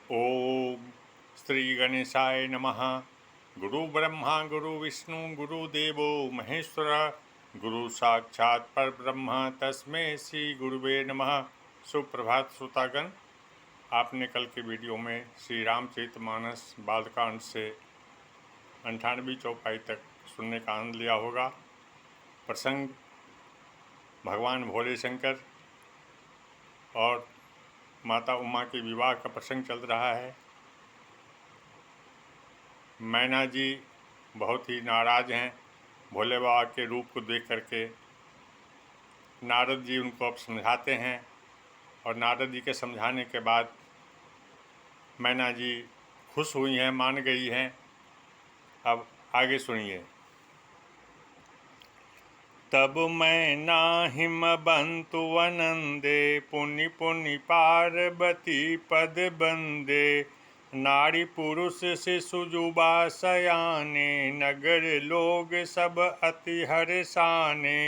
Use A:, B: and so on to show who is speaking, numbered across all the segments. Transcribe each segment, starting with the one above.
A: ओम श्री गणेशाय नमः। गुरु ब्रह्मा गुरु विष्णु गुरुदेवो महेश्वर गुरु साक्षात् परब्रह्म तस्मै श्री गुरुवे नमः। सुप्रभात श्रोतागण, आपने कल के वीडियो में श्री रामचरितमानस बालकांड से 98वीं चौपाई तक सुनने का आनंद लिया होगा। प्रसंग भगवान भोले शंकर और माता उमा के विवाह का प्रसंग चल रहा है। मैना जी बहुत ही नाराज़ हैं भोले बाबा के रूप को देख करके। नारद जी उनको अब समझाते हैं और नारद जी के समझाने के बाद मैना जी खुश हुई हैं, मान गई हैं। अब आगे सुनिए। तब मैना हिमबंतु वनंदे पुनि पुनि पार्वती पद बंदे नारी पुरुष शिशु जुबा सयाने नगर लोग सब अति हर्षाने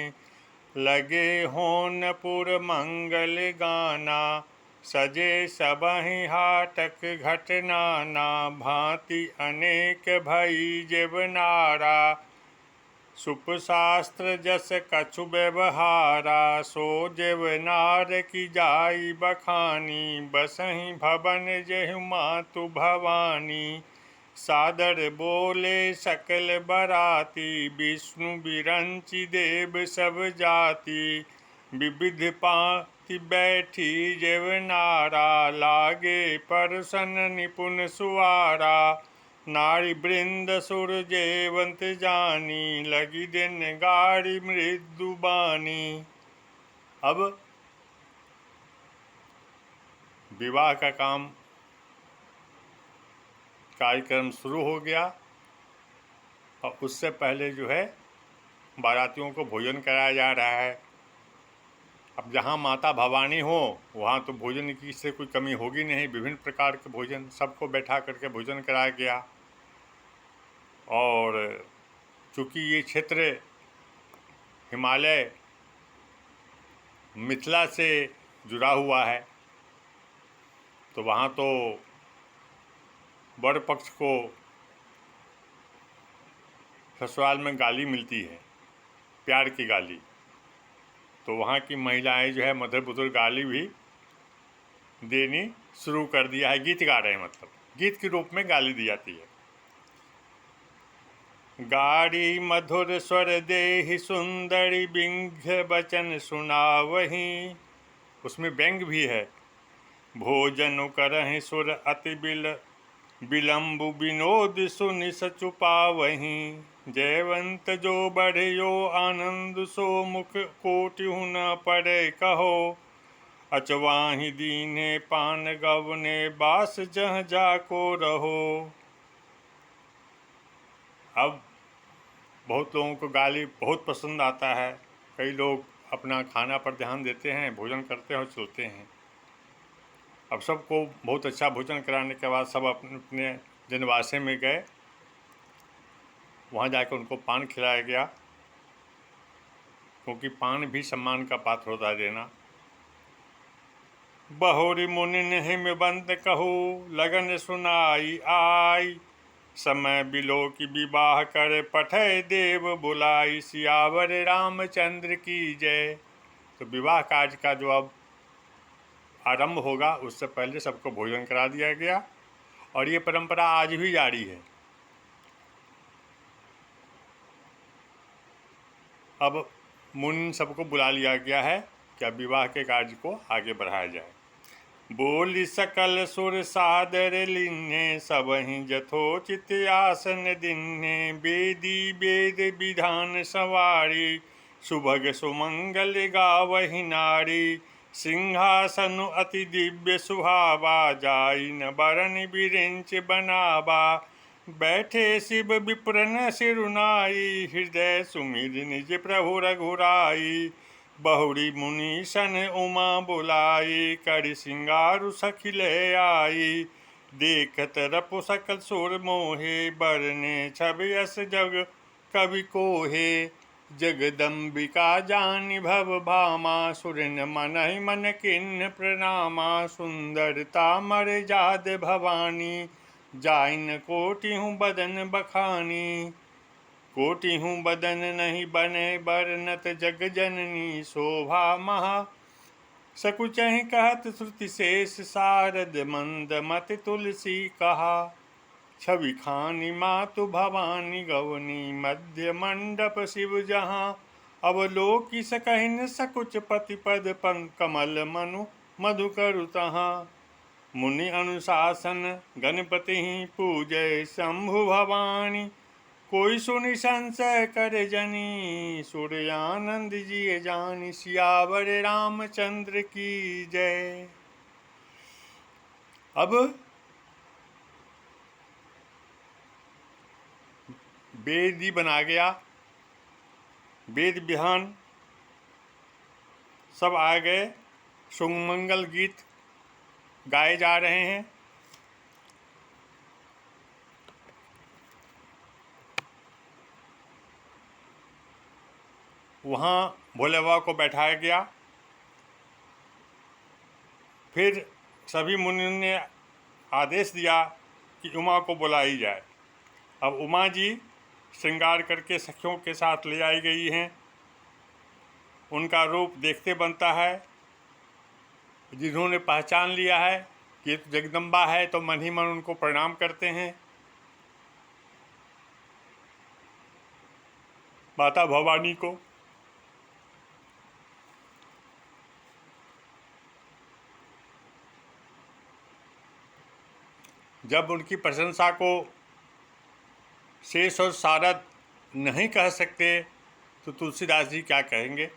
A: लगे होनपुर मंगल गाना सजे सबहि हाटक घटनाना भांति अनेक भई जेवनारा सुपशास्त्र जस कछु व्यवहारा सो जेवनार की जाई बखानी बसहि भवन जेहु मातु भवानी सादर बोले सकल बराती विष्णु बिरंचि देव सब जाति विविध पाति बैठी जेवनारा लागे परसन निपुण सुवारा नारी वृंद सुर जेवंत जानी लगी दिन गाड़ी मृदु बानी। अब विवाह का कार्यक्रम शुरू हो गया और उससे पहले जो है बारातियों को भोजन कराया जा रहा है। अब जहाँ माता भवानी हो वहाँ तो भोजन की से कोई कमी होगी नहीं। विभिन्न प्रकार के भोजन सबको बैठा करके भोजन कराया गया। और चूँकि ये क्षेत्र हिमालय मिथिला से जुड़ा हुआ है तो वहाँ तो वर पक्ष को ससुराल में गाली मिलती है, प्यार की गाली। तो वहाँ की महिलाएं जो है मधुर मधुर गाली भी देनी शुरू कर दिया है। गीत गा रहे हैं, मतलब गीत के रूप में गाली दी जाती है। गाड़ी मधुर स्वर देहि सुंदरी बिंघ्य बचन सुनावही, उसमें व्यंग भी है। भोजन करहि सुर अति विलंबु विनोद सुनि सचुपावही जयवंत जो बढ़ियो आनंद सो मुख कोटिहु न पड़े कहो अचवाही दीने पान गवने बास जह जाको रहो। अब बहुत लोगों को गाली बहुत पसंद आता है। कई लोग अपना खाना पर ध्यान देते हैं, भोजन करते हैं और चलते हैं। अब सबको बहुत अच्छा भोजन कराने के बाद सब अपने अपने जनवासे में गए। वहाँ जाकर उनको पान खिलाया गया, क्योंकि पान भी सम्मान का पात्र होता है देना। बहुरी मुनि हिमबंत कहू लगन सुनाई आई समय बिलो की विवाह कर पठय देव बुलाई सियावर रामचंद्र की जय। तो विवाह कार्य का जो अब आरंभ होगा उससे पहले सबको भोजन करा दिया गया और ये परंपरा आज भी जारी है। अब मुनि सबको बुला लिया गया है कि अब विवाह के कार्य को आगे बढ़ाया जाए। बोली सकल सुर सादर लिन्हे सबहि जथोचित आसन दिन्हे वेदी वेद विधान सवारी सुभग सुमंगल गावहि नारी सिंहासन अति दिव्य सुहावा जाई न बरन बिरिंच बनावा बैठे शिव विप्रन सिरुनाई हृदय सुमिर निज प्रभु रघुराई बहुरी मुनि सन उमा बुलाई करि सिंगारु सखिले आई देखत रपु सकल सुर मोहे बरने छवि यस जग कवि कोहे जगदम्बिका जानि भव भामा, सुरन मनहि मन किन्न प्रणामा। सुंदरता मर्याद भवानी, जाइन कोटिहु बदन बखानी। कोटिहु बदन नहीं बने बरनत, जग जननी शोभा महा। सकुचहि कहत श्रुति शेष सारद, मंद मत तुलसी कहा। छवि खानी मातु भवानी, गवनी मध्य मंडप शिव जहाँ। अवलोकि सकहिन सकुच पति पद, कमल मनु मधुकर तहाँ। मुनि अनुशासन गणपति पूजय शंभु भवानी। कोई सुनि संशय कर जनी, सूर्यानंद जी जानी। सियावर रामचंद्र की जय। अब वेदी बना गया, वेद विधान सब आ गए, सुमंगल गीत गाए जा रहे हैं। वहाँ भोले बाबा को बैठाया गया। फिर सभी मुनियों ने आदेश दिया कि उमा को बुलाई जाए। अब उमा जी श्रृंगार करके सखियों के साथ ले आई गई हैं। उनका रूप देखते बनता है। जिन्होंने पहचान लिया है कि ये तो जगदम्बा है, तो मन ही मन उनको प्रणाम करते हैं। माता भवानी को जब उनकी प्रशंसा को शेष और सारद नहीं कह सकते तो तुलसीदास जी क्या कहेंगे।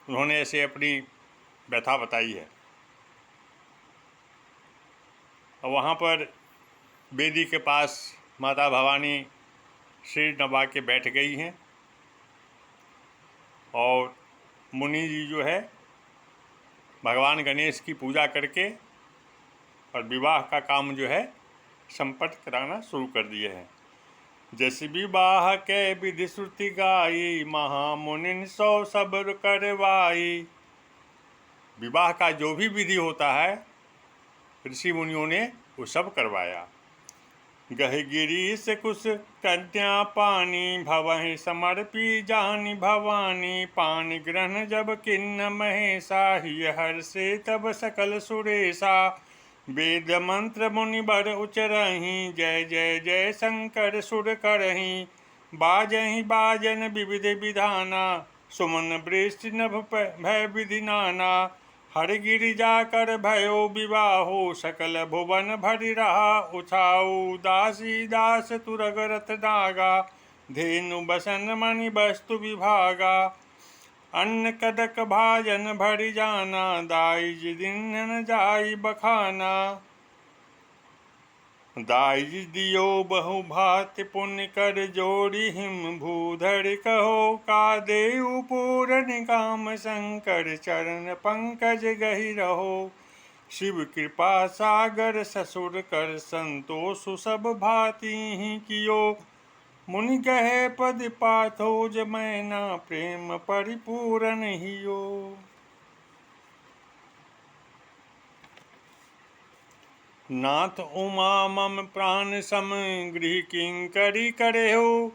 A: उन्होंने ऐसे अपनी व्यथा बताई है। और वहाँ पर वेदी के पास माता भवानी सिर नवा के बैठ गई हैं और मुनि जी जो है भगवान गणेश की पूजा करके और विवाह का काम जो है संपन्न कराना शुरू कर दिए हैं। जैसे विवाह के विधि श्रुति गाई, महामुनि सौ सब्र करवाई। विवाह का जो भी विधि होता है ऋषि मुनियों ने वो सब करवाया। गह गिरी से कुछ कन्या पानी, भवहि समर्पी जानी भवानी। पानी ग्रहण जब किन्न महेशा, हिय हर्षे तब सकल सुरेशा। वेद मंत्र मुनि बर उचरहि, जय जय जय शंकर सुर करहि। बाजहि बाजन विविध विधाना, सुमन वृष्टि नभ भय विधि नाना। हर गिरिजा कर भयो विवाहो, सकल भुवन भरि रहा उछाऊ। दासी दास तुरग रथ नागा, धेनु बसन मणि वस्तु विभागा। अन्न कदक भाजन भरि जाना, दाई जी दिन जाई बखाना। दाई जी दियो बहु भात पुण्य कर जोड़ी, हिम भूधर कहो का देव पूरन काम। शंकर चरण पंकज गहि रहो, शिव कृपा सागर ससुर कर। संतोष सब भांति ही कियो, मुनि कहे पद पाथो जमैना। प्रेम परिपूरन हियो। नाथ उमा मम प्राण सम, गृह किंकरी करे हो।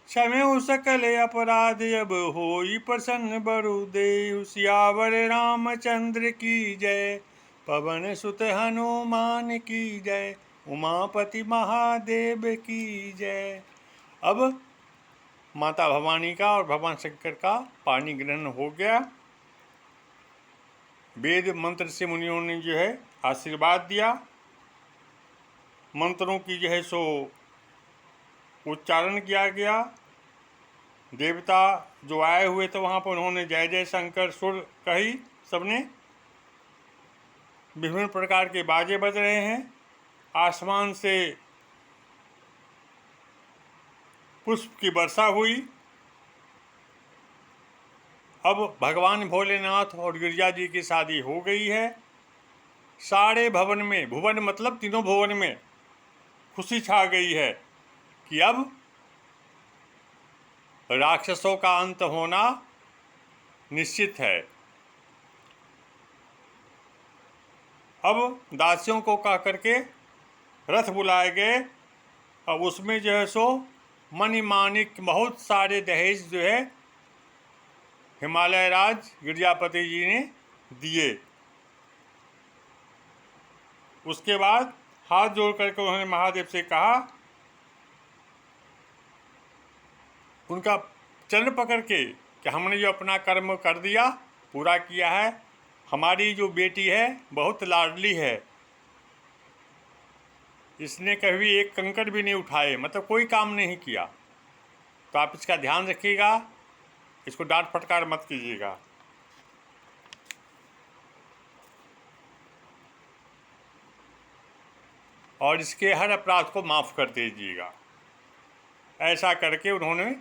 A: क्षमेहु सकल अपराध, अब होई प्रसन्न बरु देहु। सियावर रामचंद्र की जय, पवन सुत हनुमान की जय। उमापति महादेव की जय। अब माता भवानी का और भगवान शंकर का पानी ग्रहण हो गया। वेद मंत्र से मुनियों ने जो है आशीर्वाद दिया। मंत्रों की जो है सो उच्चारण किया गया। देवता जो आए हुए थे वहाँ पर उन्होंने जय जय शंकर सुर कही। सबने विभिन्न प्रकार के बाजे बज रहे हैं। आसमान से पुष्प की वर्षा हुई। अब भगवान भोलेनाथ और गिरिजा जी की शादी हो गई है। सारे भवन में, भुवन मतलब तीनों भुवन में खुशी छा गई है कि अब राक्षसों का अंत होना निश्चित है। अब दासियों को कह करके रथ बुलाए गए। अब उसमें जो है सो मणि माणिक बहुत सारे दहेज जो है हिमालय राज गिरजापति जी ने दिए। उसके बाद हाथ जोड़ करके उन्होंने महादेव से कहा, उनका चरण पकड़ के, कि हमने जो अपना कर्म कर दिया, पूरा किया है। हमारी जो बेटी है बहुत लाडली है, इसने कभी एक कंकड़ भी नहीं उठाए, मतलब कोई काम नहीं किया। तो आप इसका ध्यान रखिएगा, इसको डांट फटकार मत कीजिएगा। और इसके हर अपराध को माफ़ कर दीजिएगा। ऐसा करके उन्होंने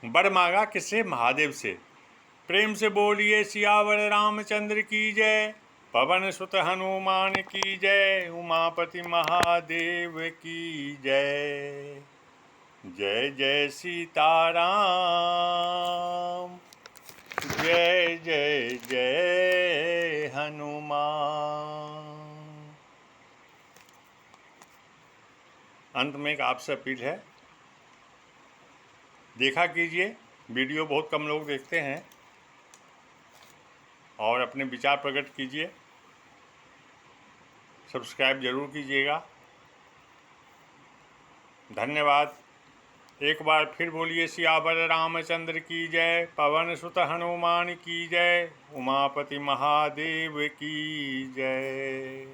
A: वर मांगा किससे? महादेव से। प्रेम से बोलिए सियावर रामचंद्र की जय, पवन सुत हनुमान की जय, उमापति महादेव की जय। जय जय सीताराम, जय जय जय हनुमान। अंत में एक आपसे अपील है, देखा कीजिए, वीडियो बहुत कम लोग देखते हैं, और अपने विचार प्रकट कीजिए। सब्सक्राइब जरूर कीजिएगा। धन्यवाद। एक बार फिर बोलिए सियावर रामचंद्र की जय, पवन सुत हनुमान की जय, उमापति महादेव की जय।